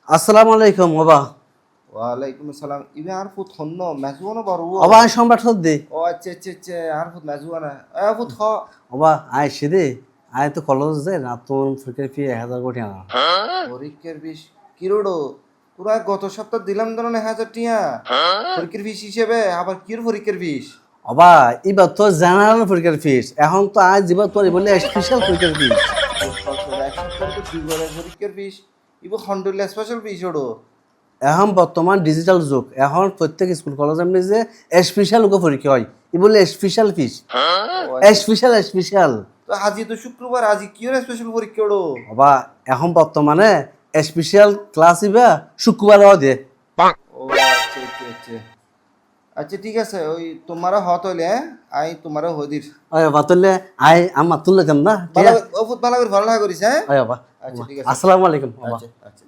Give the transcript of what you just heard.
আসসালামু আলাইকুম বাবা। ওয়ালাইকুম আসসালাম। ইবে আর ফুট হন্ন মেজুয়ানা বারু। বাবা আই সংবাদ দে। ও আচ্ছা আচ্ছা আচ্ছা আর ফুট মেজুয়ানা। ফুট খ। বাবা আই সিদে আই তো কলেজ দে না তোর ফিকে ফি 1000 কোটি আনা। পরীক্ষার ফিস কিরোডো তোরা গত সপ্তাহ দিলাম ধরনের 1000 টিয়া পরীক্ষার ফিস হিসেবে আবার কির পরীক্ষার ফিস? বাবা এবার তো জেনারেল পরীক্ষার ফিস এখন তো আজ দিবা তোর বলে স্পেশাল পরীক্ষার ফিস। এক সপ্তাহ তো দুইবারের পরীক্ষার ফিস ইবো খন্ডলে স্পেশাল ফিস ওডো। এখন বর্তমান ডিজিটাল যুগ এখন প্রত্যেক স্কুল কলেজ এমনি যে স্পেশাল উকে পরীক্ষা হয় ই বলে স্পেশাল ফিস। স্পেশাল তো আজি তো শুক্রবার আজি কির স্পেশাল পরীক্ষা ওডো? বাবা এখন বর্তমানে স্পেশাল ক্লাস ইবা শুক্রবার দে। ও আচ্ছা আচ্ছা আচ্ছা আচ্ছা ঠিক আছে ওই তোমারা হত হইলে আই তোমারও হদির ওই বাবা তুললে আই আমার তুললে যাম না ঠিক ভালো আছে। ও ফুট ভালো করে ভালো লাগা করিস হ্যাঁ। ওই বাবা আচ্ছা ঠিক আছে আসসালামু আলাইকুম বাবা। আচ্ছা আচ্ছা